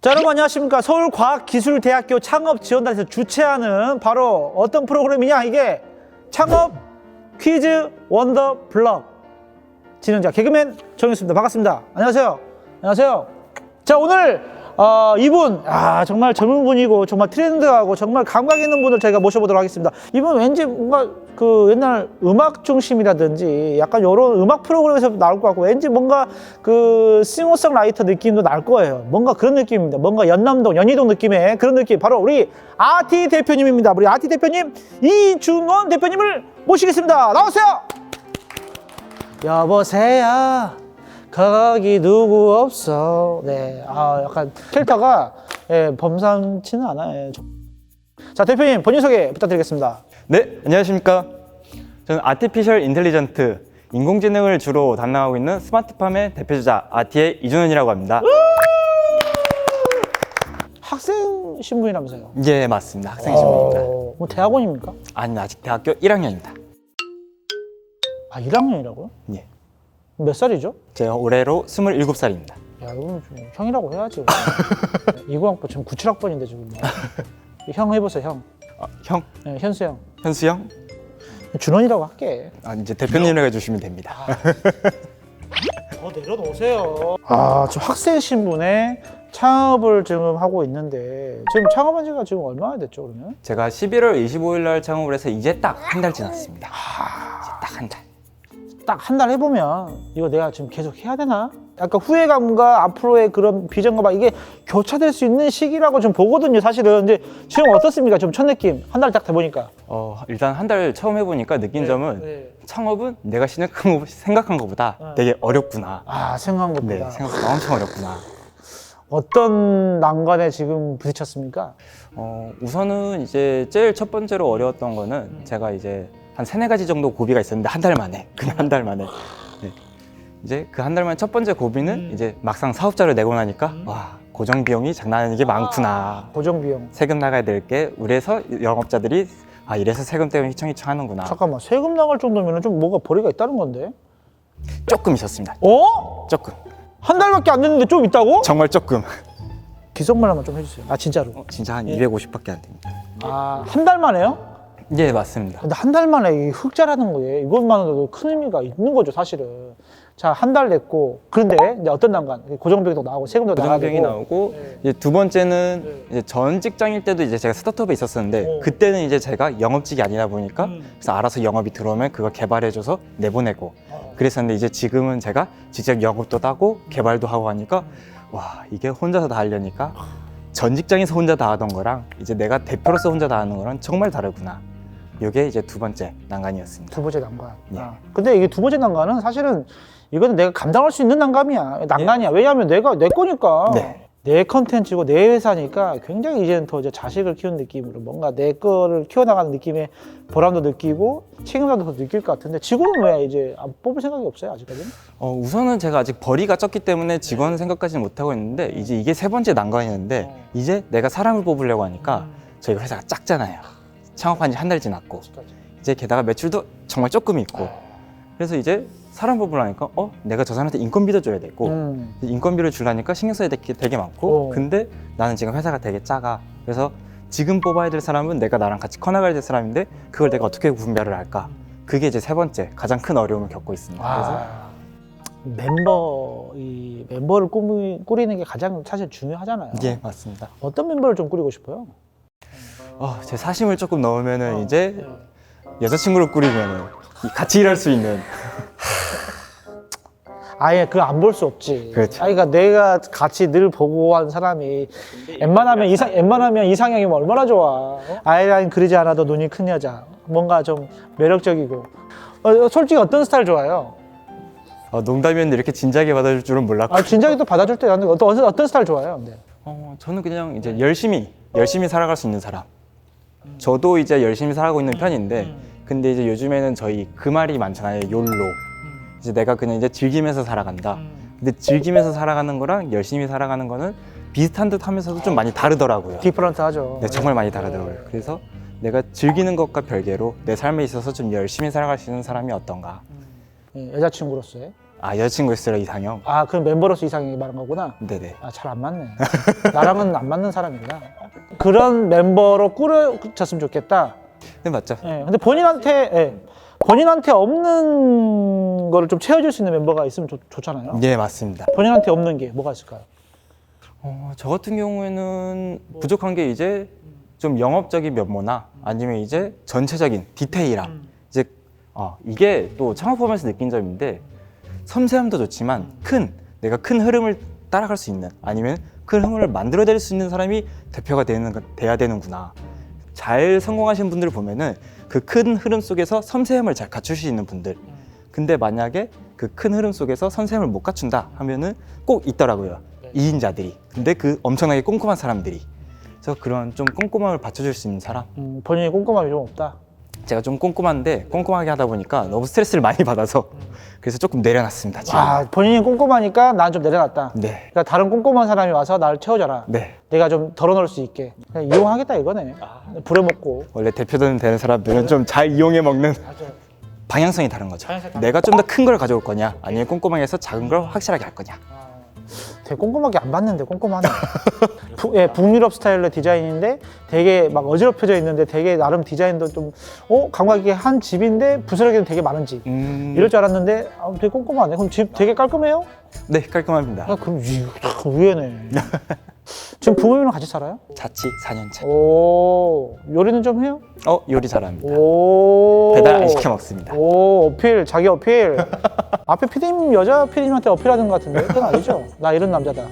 자, 여러분 안녕하십니까. 서울과학기술대학교 창업지원단에서 주최하는 바로 어떤 프로그램이냐, 이게 창업 퀴즈 원더 블럭 진행자 개그맨 정윤수입니다. 반갑습니다. 안녕하세요. 안녕하세요. 자, 오늘 이분 정말 젊은 분이고 정말 트렌드하고 정말 감각 있는 분을 저희가 모셔보도록 하겠습니다. 이분 왠지 뭔가 그 옛날 음악 중심이라든지 약간 이런 음악 프로그램에서 나올 것 같고, 왠지 뭔가 그 싱어송라이터 느낌도 날 거예요. 뭔가 그런 느낌입니다. 뭔가 연남동, 연희동 느낌의 그런 느낌. 바로 우리 아티 대표님입니다. 우리 아티 대표님 이준원 대표님을 모시겠습니다. 나오세요. 여보세요. 거기 누구 없어. 네, 약간 캐릭터가 범상치는 않아요. 자, 대표님 본인 소개 부탁드리겠습니다. 네, 안녕하십니까. 저는 아티피셜 인텔리전트, 인공지능을 주로 담당하고 있는 스마트팜의 대표주자 아티의 이준원이라고 합니다. 학생 신분이라면서요? 예, 맞습니다. 학생 신분입니다. 뭐 대학원입니까? 아니, 아직 대학교 1학년입니다. 1학년이라고요? 예. 몇 살이죠? 제가 올해로 27살입니다. 야, 이건 좀 형이라고 해야지. 20학번, 지금 97학번인데 지금. 형 해보세요, 형. 형? 네, 현수 형. 현수 형? 준원이라고 할게. 이제 대표님이라고 해주시면 됩니다. 더 내려놓으세요. 저 학생 신분에 창업을 지금 하고 있는데, 지금 창업한 지가 지금 얼마나 됐죠, 그러면? 제가 11월 25일 날 창업을 해서 이제 딱 한 달 지났습니다. 이제 딱 한 달. 딱 한 달 해보면 이거 내가 지금 계속 해야 되나? 약간 후회감과 앞으로의 그런 비전과 막 이게 교차될 수 있는 시기라고 좀 보거든요, 사실은. 근데 지금 어떻습니까? 좀 첫 느낌 한 달 딱 돼보니까. 일단 한 달 처음 해보니까 느낀 점은 창업은 내가 생각한 것보다 되게 어렵구나. 생각한 것보다. 네, 생각보다 엄청 어렵구나. 어떤 난관에 지금 부딪혔습니까? 우선은 이제 제일 첫 번째로 어려웠던 거는 제가 이제 한 3-4가지 정도 고비가 있었는데 한 달 만에, 그냥 한 달 만에. 네. 이제 그 한 달 만에 첫 번째 고비는 이제 막상 사업자를 내고 나니까 와, 고정 비용이 장난 아니게 많구나. 고정 비용. 세금 나가야 될 게 우리에서 영업자들이 이래서 세금 때문에 휘청휘청 하는구나. 잠깐만, 세금 나갈 정도면 좀 뭐가 벌이가 있다는 건데? 조금 있었습니다. 조금. 한 달밖에 안 됐는데 좀 있다고? 정말 조금. 기속말 한번 좀 해주세요. 진짜로. 진짜 한 250밖에 안 됩니다. 한 달 만에요? 예, 맞습니다. 근데 한 달 만에 이 흑자라는 거에 이것만으로도 큰 의미가 있는 거죠, 사실은. 자, 한 달 냈고, 그런데 이제 어떤 난관? 고정비용도 나오고 세금도 나가고. 고정비용이 나오고, 이제 두 번째는 이제 전 직장일 때도 이제 제가 스타트업에 있었었는데 그때는 이제 제가 영업직이 아니다 보니까 그래서 알아서 영업이 들어오면 그거 개발해줘서 내보내고 그랬었는데, 이제 지금은 제가 직접 영업도 따고 개발도 하고 하니까 와, 이게 혼자서 다 하려니까 전 직장에서 혼자 다 하던 거랑 이제 내가 대표로서 혼자 다 하는 거랑 정말 다르구나. 이게 이제 두 번째 난관이었습니다. 두 번째 난관. 예. 근데 이게 두 번째 난관은 사실은 이거는 내가 감당할 수 있는 난관이야. 왜냐하면 내가 내 거니까. 네. 내 컨텐츠고 내 회사니까 굉장히 이제는 더 이제 자식을 키우는 느낌으로 뭔가 내 거를 키워나가는 느낌의 보람도 느끼고 책임감도 더 느낄 것 같은데, 직원은 왜 이제 안 뽑을 생각이 없어요, 아직까지는? 우선은 제가 아직 벌이가 적기 때문에 직원 생각까지는 못하고 있는데, 이제 이게 세 번째 난관이었는데 이제 내가 사람을 뽑으려고 하니까 저희가 회사가 작잖아요. 창업한 지 한 달 지났고 이제 게다가 매출도 정말 조금 있고, 그래서 이제 사람 뽑으려니까 내가 저 사람한테 인건비도 줘야 되고 인건비를 주려니까 신경 써야 될 게 되게 많고 근데 나는 지금 회사가 되게 작아. 그래서 지금 뽑아야 될 사람은 내가 나랑 같이 커나가야 될 사람인데 그걸 내가 어떻게 분배를 할까? 그게 이제 세 번째 가장 큰 어려움을 겪고 있습니다. 그래서 멤버를 꾸리는 게 가장 사실 중요하잖아요. 예, 맞습니다. 어떤 멤버를 좀 꾸리고 싶어요? 제 사심을 조금 넣으면은 이제 여자친구를 꾸리면은 같이 일할 수 있는. 아예 그거 안 볼 수 없지. 그렇죠. 그러니까 내가 같이 늘 보고 한 사람이 웬만하면 이상형이면 얼마나 좋아. 아이라인 그리지 않아도 눈이 큰 여자. 뭔가 좀 매력적이고. 솔직히 어떤 스타일 좋아해요? 농담이었는데 이렇게 진지하게 받아줄 줄은 몰랐고. 진작에 또 받아줄 때 나는 어떤 스타일 좋아해요? 근데? 저는 그냥 이제 열심히 살아갈 수 있는 사람. 저도 이제 열심히 살아가고 있는 편인데, 근데 이제 요즘에는 저희 그 말이 많잖아요. 욜로. 이제 내가 그냥 이제 즐기면서 살아간다. 근데 즐기면서 살아가는 거랑 열심히 살아가는 거는 비슷한 듯 하면서도 좀 많이 다르더라고요. 디퍼런트하죠. 네, 정말 많이 다르더라고요. 그래서 내가 즐기는 것과 별개로 내 삶에 있어서 좀 열심히 살아갈 수 있는 사람이 어떤가. 여자친구로서의? 아, 여자친구 있으라 이상형? 아, 그럼 멤버로서 이상형이 말한 거구나. 네네. 아, 잘 안 맞네. 나랑은 안 맞는 사람이구나. 그런 멤버로 꾸려졌으면 좋겠다. 네, 맞죠? 예, 근데 본인한테 없는 거를 좀 채워줄 수 있는 멤버가 있으면 좋잖아요. 네, 맞습니다. 본인한테 없는 게 뭐가 있을까요? 저 같은 경우에는 부족한 게 이제 좀 영업적인 면모나 아니면 이제 전체적인 디테일함. 이제 이게 또 창업하면서 느낀 점인데 섬세함도 좋지만 내가 큰 흐름을 따라갈 수 있는 아니면 큰 흐름을 만들어낼 수 있는 사람이 대표가 돼야 되는구나. 잘 성공하신 분들을 보면은 그 큰 흐름 속에서 섬세함을 잘 갖출 수 있는 분들. 근데 만약에 그 큰 흐름 속에서 섬세함을 못 갖춘다 하면은 꼭 있더라고요. 2인자들이. 근데 그 엄청나게 꼼꼼한 사람들이. 그래서 그런 좀 꼼꼼함을 받쳐줄 수 있는 사람. 본인이 꼼꼼함이 좀 없다. 제가 좀 꼼꼼한데 꼼꼼하게 하다 보니까 너무 스트레스를 많이 받아서 그래서 조금 내려놨습니다. 지금. 아, 본인이 꼼꼼하니까 난 좀 내려놨다. 네. 그러니까 다른 꼼꼼한 사람이 와서 나를 채워줘라. 네. 내가 좀 덜어놓을 수 있게. 그냥 이용하겠다 이거네. 부려먹고. 원래 대표되는 사람들은 좀 잘 이용해 먹는 방향성이 다른 거죠. 내가 좀 더 큰 걸 가져올 거냐 아니면 꼼꼼하게 해서 작은 걸 확실하게 할 거냐. 되게 꼼꼼하게 안 봤는데 꼼꼼하네. 북유럽 스타일의 디자인인데 되게 막 어지럽혀져 있는데 되게 나름 디자인도 좀 감각 있게 한 집인데 부스러기는 되게 많은 집. 이럴 줄 알았는데 되게 꼼꼼하네. 그럼 집 되게 깔끔해요? 네, 깔끔합니다. 그럼 참 의외네. 지금 부모님이랑 같이 살아요? 자취 4년 차. 오, 요리는 좀 해요? 요리 잘합니다. 오, 배달 안 시켜 먹습니다. 오, 어필, 자기 어필. 앞에 피디님 여자 피디님한테 어필하는 것 같은데 그건 아니죠? 나 이런 남자다.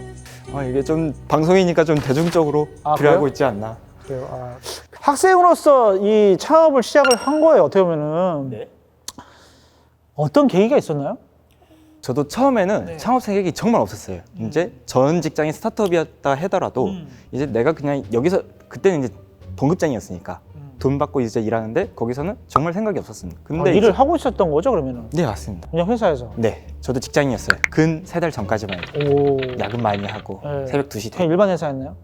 이게 좀 방송이니까 좀 대중적으로 그래요? 필요하고 있지 않나. 그래요? 학생으로서 이 창업을 시작을 한 거예요. 어떻게 보면은 네. 어떤 계기가 있었나요? 저도 처음에는 창업 생각이 정말 없었어요. 이제 전 직장이 스타트업이었다 하더라도 이제 내가 그냥 여기서 그때는 이제 동급장이었으니까 돈 받고 이제 일하는데 거기서는 정말 생각이 없었습니다. 근데 일을 이제- 하고 있었던 거죠, 그러면은? 네, 맞습니다. 그냥 회사에서. 네, 저도 직장인이었어요. 근 3달 전까지만 해도 오. 야근 많이 하고 네. 새벽 2시 그냥 되고 일반 회사였나요?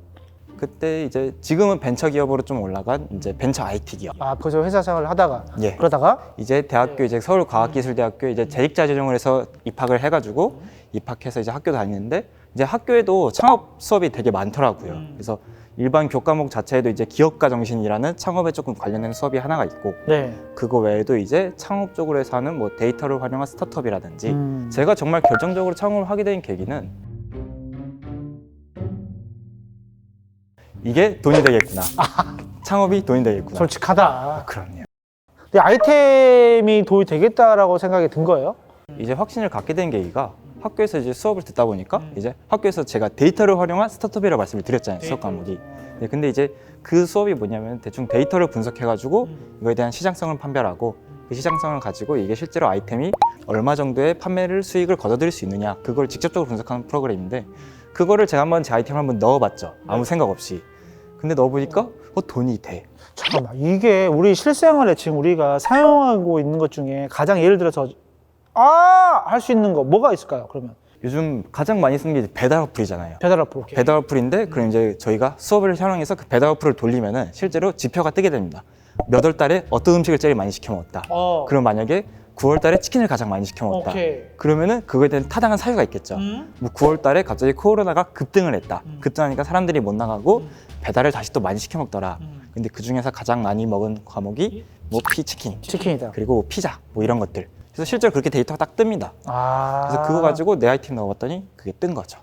그때 이제 지금은 벤처 기업으로 좀 올라간 이제 벤처 IT 기업. 거기서 회사 생활을 하다가 예. 그러다가 이제 대학교 이제 서울과학기술대학교 이제 재직자 전형을 해서 입학을 해가지고 입학해서 이제 학교 다니는데 이제 학교에도 창업 수업이 되게 많더라고요. 그래서 일반 교과목 자체에도 이제 기업가 정신이라는 창업에 조금 관련된 수업이 하나가 있고 네. 그거 외에도 이제 창업 쪽으로 해서 하는 뭐 데이터를 활용한 스타트업이라든지 제가 정말 결정적으로 창업을 하게 된 계기는 이게 돈이 되겠구나. 창업이 돈이 되겠구나. 솔직하다. 그럼요. 근데 아이템이 도움이 되겠다라고 생각이 든 거예요? 이제 확신을 갖게 된 계기가 학교에서 이제 수업을 듣다 보니까 이제 학교에서 제가 데이터를 활용한 스타트업이라고 말씀을 드렸잖아요. 수업 과목이. 네, 근데 이제 그 수업이 뭐냐면 대충 데이터를 분석해가지고 이거에 대한 시장성을 판별하고 그 시장성을 가지고 이게 실제로 아이템이 얼마 정도의 판매를 수익을 거둬들일 수 있느냐 그걸 직접적으로 분석하는 프로그램인데 그거를 제가 한번 제 아이템을 한번 넣어봤죠. 아무 생각 없이. 근데 넣어보니까 돈이 돼. 잠깐만, 이게 우리 실생활에 지금 우리가 사용하고 있는 것 중에 가장 예를 들어서 할 수 있는 거 뭐가 있을까요? 그러면 요즘 가장 많이 쓰는 게 배달 어플이잖아요. 배달 어플. 배달 어플인데 그럼 이제 저희가 수업을 활용해서 그 배달 어플을 돌리면은 실제로 지표가 뜨게 됩니다. 몇 월 달에 어떤 음식을 제일 많이 시켜 먹었다. 그럼 만약에 9월 달에 치킨을 가장 많이 시켜 먹었다. 그러면은 그거에 대한 타당한 사유가 있겠죠. 뭐 9월 달에 갑자기 코로나가 급등을 했다. 급등하니까 사람들이 못 나가고 배달을 다시 또 많이 시켜 먹더라. 근데 그 중에서 가장 많이 먹은 과목이 뭐 치킨, 치킨이다. 그리고 피자 뭐 이런 것들. 그래서 실제로 그렇게 데이터가 딱 뜹니다. 그래서 그거 가지고 내 아이템 넣어봤더니 그게 뜬 거죠.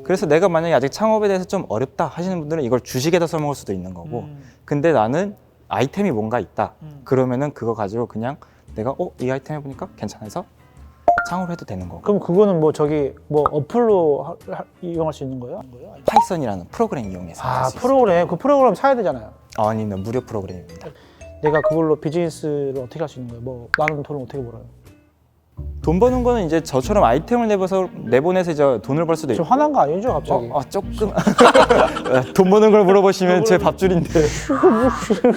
그래서 내가 만약에 아직 창업에 대해서 좀 어렵다 하시는 분들은 이걸 주식에다 써먹을 수도 있는 거고 근데 나는 아이템이 뭔가 있다. 그러면은 그거 가지고 그냥 내가 이 아이템 해보니까 괜찮아서 창업을 해도 되는 거고. 그럼 그거는 뭐 어플로 이용할 수 있는 거예요? 파이썬이라는 프로그램 이용해서 할수 있어요. 프로그램. 그 프로그램 사야 되잖아요. 아니면 무료 프로그램입니다. 내가 그걸로 비즈니스를 어떻게 할 수 있는 거예요? 뭐 나는 돈을 어떻게 벌어요? 돈 버는 거는 이제 저처럼 아이템을 내보내서 이제 돈을 벌 수도 좀 있고. 화난 거 아니죠, 갑자기? 조금 돈 버는 걸 물어보시면 제 밥줄인데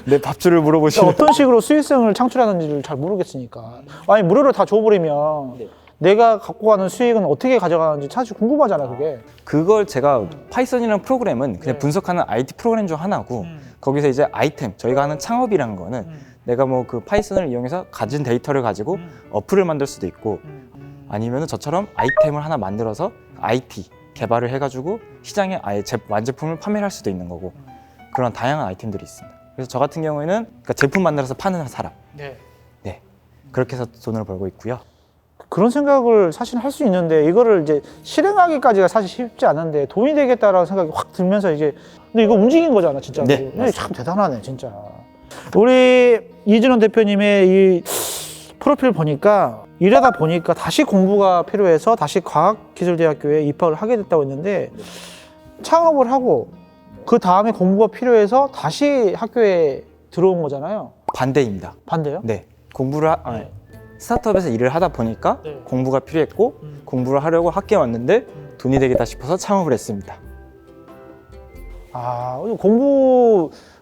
내 밥줄을 물어보시면 어떤 식으로 수익성을 창출하는지를 잘 모르겠으니까. 아니 무료로 다 줘버리면 내가 갖고 가는 수익은 어떻게 가져가는지 사실 궁금하잖아, 그게. 그걸 제가 파이썬이라는 프로그램은 그냥 분석하는 IT 프로그램 중 하나고 거기서 이제 아이템 저희가 하는 창업이라는 거는 내가 뭐 그 파이썬을 이용해서 가진 데이터를 가지고 어플을 만들 수도 있고 아니면 저처럼 아이템을 하나 만들어서 IT 개발을 해가지고 시장에 아예 완제품을 판매를 할 수도 있는 거고 그런 다양한 아이템들이 있습니다. 그래서 저 같은 경우에는 그러니까 제품 만들어서 파는 사람, 네, 그렇게 해서 돈을 벌고 있고요. 그런 생각을 사실 할 수 있는데 이거를 이제 실행하기까지가 사실 쉽지 않은데 돈이 되겠다라는 생각이 확 들면서 이제 근데 이거 움직인 거잖아 진짜로. 네, 네, 참 대단하네 진짜. 우리 이진원 대표님의 이 프로필 보니까 이러다 보니까 다시 공부가 필요해서 다시 과학기술대학교에 입학을 하게 됐다고 했는데 창업을 하고 그 다음에 공부가 필요해서 다시 학교에 들어온 거잖아요. 반대입니다. 반대요? 네, 스타트업에서 일을 하다 보니까 네. 공부가 필요했고 공부를 하려고 학교에 왔는데 돈이 되겠다 싶어서 창업을 했습니다. 아,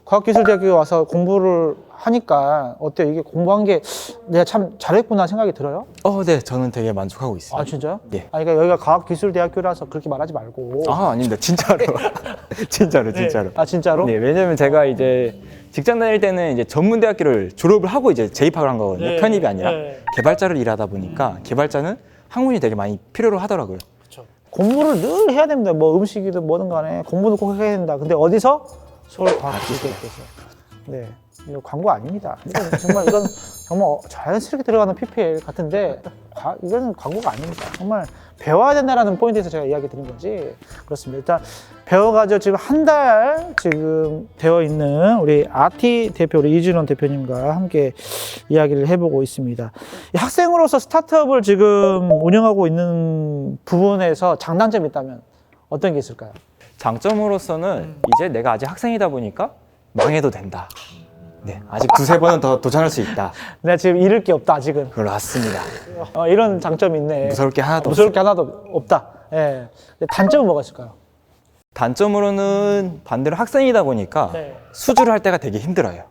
과학기술대학교에 와서 공부를 하니까 어때요? 이게 공부한 게 내가 참 잘했구나 생각이 들어요? 네, 저는 되게 만족하고 있습니다. 아, 진짜요? 네. 아, 그러니까 여기가 과학기술대학교라서 그렇게 말하지 말고. 아닙니다. 진짜로. 진짜로. 아, 진짜로? 네, 왜냐면 제가 이제 직장 다닐 때는 이제 전문대학교를 졸업을 하고 이제 재입학을 한 거거든요. 네. 편입이 아니라. 네. 개발자를 일하다 보니까 개발자는 학문이 되게 많이 필요로 하더라고요. 공부를 늘 해야 됩니다. 뭐 음식이든 뭐든 간에 공부는 꼭 해야 된다. 근데 어디서? 서울과학기술대학교에서. 네. 이거 광고 아닙니다. 이건 정말 자연스럽게 들어가는 PPL 같은데 이건 광고가 아닙니다. 정말 배워야 된다라는 포인트에서 제가 이야기 드린 거지. 그렇습니다. 일단 배워가지고 지금 한 달 지금 되어 있는 우리 아티 대표 우리 이진원 대표님과 함께 이야기를 해보고 있습니다. 이 학생으로서 스타트업을 지금 운영하고 있는 부분에서 장단점이 있다면 어떤 게 있을까요? 장점으로서는 이제 내가 아직 학생이다 보니까 망해도 된다. 네, 아직 두세 번은 더 도전할 수 있다. 내가 지금 잃을 게 없다 아직은. 그렇습니다. 이런 장점이 있네. 무서울 게 하나도 무서울 게 하나도 없다. 예. 근데 단점은 뭐가 있을까요? 단점으로는 반대로 학생이다 보니까 네. 수주를 할 때가 되게 힘들어요.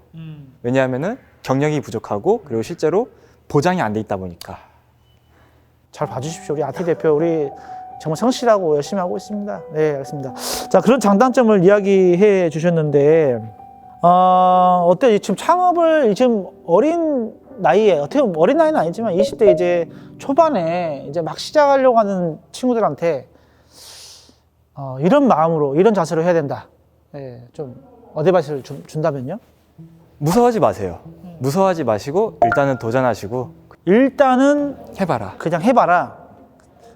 왜냐하면은 경력이 부족하고 그리고 실제로 보장이 안 돼 있다 보니까. 잘 봐주십시오. 우리 아티 대표 우리 정말 성실하고 열심히 하고 있습니다. 네, 알겠습니다. 자, 그런 장단점을 이야기해 주셨는데 어때요? 지금 창업을 지금 어린 나이에 어떻게 보면 어린 나이는 아니지만 20대 이제 초반에 이제 막 시작하려고 하는 친구들한테 이런 마음으로 이런 자세로 해야 된다. 네, 좀 어드바이스를 준다면요? 무서워하지 마세요. 무서워하지 마시고 일단은 도전하시고 일단은 해봐라. 그냥 해봐라.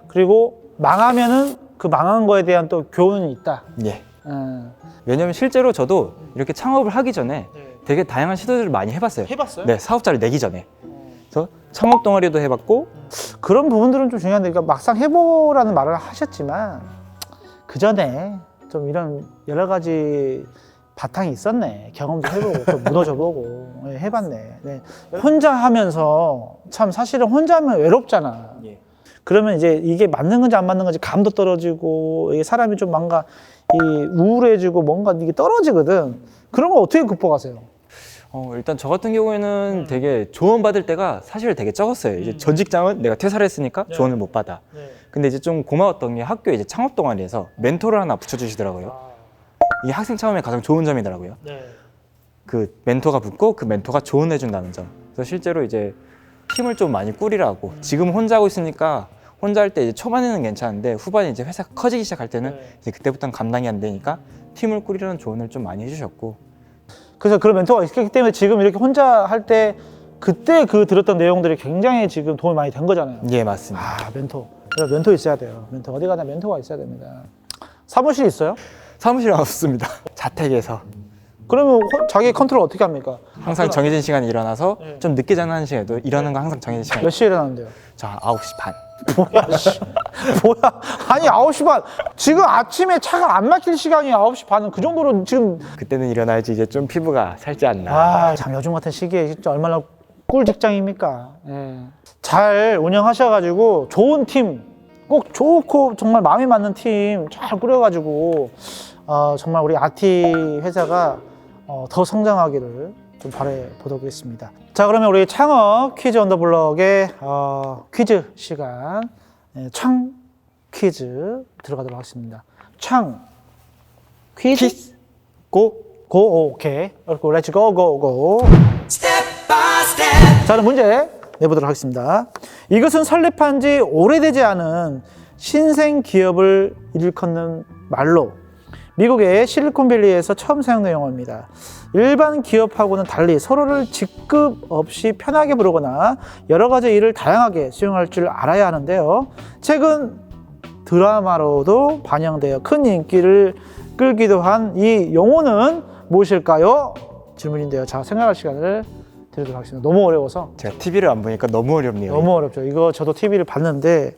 그리고 망하면은 그 망한 거에 대한 또 교훈이 있다. 예. 왜냐면 실제로 저도 이렇게 창업을 하기 전에 되게 다양한 시도들을 많이 해봤어요. 해봤어요? 네, 사업자를 내기 전에. 그래서 창업 동아리도 해봤고 그런 부분들은 좀 중요한데, 그러니까 막상 해보라는 말을 하셨지만 그 전에 좀 이런 여러 가지 바탕이 있었네. 경험도 해보고 또 무너져보고 해봤네. 네. 혼자 하면서 참 사실은 혼자 하면 외롭잖아. 예. 그러면 이제 이게 맞는 건지 안 맞는 건지 감도 떨어지고 이게 사람이 좀 뭔가 우울해지고 뭔가 이게 떨어지거든. 그런 거 어떻게 극복하세요? 일단 저 같은 경우에는 되게 조언받을 때가 사실 되게 적었어요. 이제 전 직장은 내가 퇴사를 했으니까 조언을 못 받아. 근데 이제 좀 고마웠던 게 학교에 이제 창업 동아리에서 멘토를 하나 붙여주시더라고요. 이게 학생 창업의 가장 좋은 점이더라고요. 그 멘토가 붙고 그 멘토가 조언해준다는 점. 그래서 실제로 이제 팀을 좀 많이 꾸리라고. 지금 혼자 하고 있으니까 혼자 할 때 이제 초반에는 괜찮은데 후반에 이제 회사가 커지기 시작할 때는 이제 그때부터는 감당이 안 되니까 팀을 꾸리라는 조언을 좀 많이 해주셨고. 그래서 그런 멘토가 있기 때문에 지금 이렇게 혼자 할 때 그때 그 들었던 내용들이 굉장히 지금 도움이 많이 된 거잖아요. 예, 맞습니다. 멘토. 그래서 멘토 있어야 돼요. 멘토. 어디 가나 멘토가 있어야 됩니다. 사무실 있어요? 사무실에 없습니다. 자택에서. 그러면 자기 컨트롤 어떻게 합니까? 항상 정해진 시간에 일어나서 좀 늦게 자는 한 시간에도 일하는 거 항상 정해진 시간에. 몇 시에 일어나는데요? 자, 9시 반. 뭐야, 씨. 뭐야. 아니, 9시 반. 지금 아침에 차가 안 막힐 시간이 9시 반은 그 정도로 지금. 그때는 일어나야지 이제 좀 피부가 살지 않나. 참 요즘 같은 시기에 진짜 얼마나 꿀 직장입니까? 예. 잘 운영하셔가지고 좋은 팀, 꼭 좋고 정말 마음에 맞는 팀 잘 꾸려가지고 정말 우리 아티 회사가 더 성장하기를 좀 바라보도록 하겠습니다. 자, 그러면 우리 창업 퀴즈 언더블럭의 퀴즈 시간, 창 퀴즈 들어가도록 하겠습니다. 창 퀴즈 고. 고. 오케이. 렛츠 고. 자, 그럼 문제 내보도록 하겠습니다. 이것은 설립한 지 오래되지 않은 신생 기업을 일컫는 말로 미국의 실리콘밸리에서 처음 사용된 용어입니다. 일반 기업하고는 달리 서로를 직급 없이 편하게 부르거나 여러 가지 일을 다양하게 수용할 줄 알아야 하는데요. 최근 드라마로도 반영되어 큰 인기를 끌기도 한 이 용어는 무엇일까요? 질문인데요. 자, 생각할 시간을 드리도록 하겠습니다. 너무 어려워서. 제가 TV를 안 보니까 너무 어렵네요. 너무 어렵죠. 이거 저도 TV를 봤는데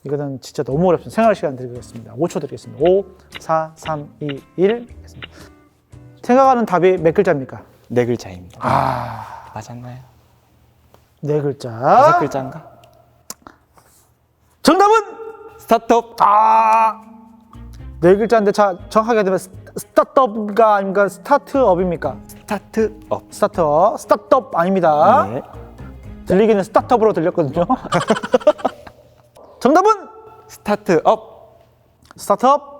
이거는 진짜 너무 어렵습니다. 생각할 시간 드리겠습니다. 5초 드리겠습니다. 5, 4, 3, 2, 1. 생각하는 답이 몇 글자입니까? 네 글자입니다. 아, 맞았나요? 네 글자. 5글자인가? 정답은 스타트업. 네 글자인데 자 정확하게 되면 스타트업가 아닙니까? 스타트업입니까? 스타트업. 스타트업 아닙니다. 네. 들리기는 스타트업으로 들렸거든요. 정답은 스타트업. 스타트업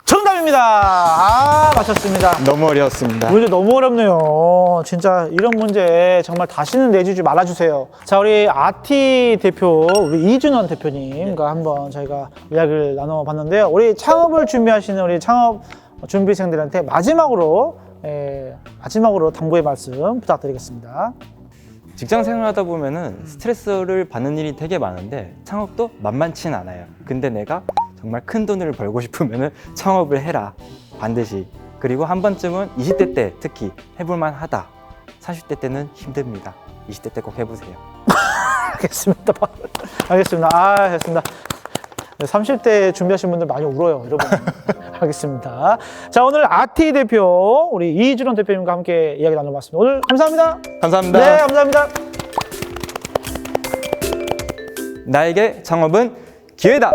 정답입니다. 맞췄습니다. 너무 어려웠습니다. 문제 너무 어렵네요. 진짜 이런 문제 정말 다시는 내주지 말아주세요. 자, 우리 아티 대표, 우리 이준원 대표님과 한번 저희가 이야기를 나눠봤는데요. 우리 창업을 준비하시는 우리 창업 준비생들한테 마지막으로 당부의 말씀 부탁드리겠습니다. 직장 생활하다 보면은 스트레스를 받는 일이 되게 많은데 창업도 만만치는 않아요. 근데 내가 정말 큰 돈을 벌고 싶으면은 창업을 해라. 반드시. 그리고 한 번쯤은 20대 때 특히 해볼만 하다. 40대 때는 힘듭니다. 20대 때 꼭 해보세요. 알겠습니다. 알겠습니다. 됐습니다. 30대 준비하신 분들 많이 울어요, 여러분. 알겠습니다. 자, 오늘 아티 대표, 우리 이준원 대표님과 함께 이야기 나눠봤습니다. 오늘 감사합니다. 감사합니다. 네, 감사합니다. 나에게 창업은 기회다.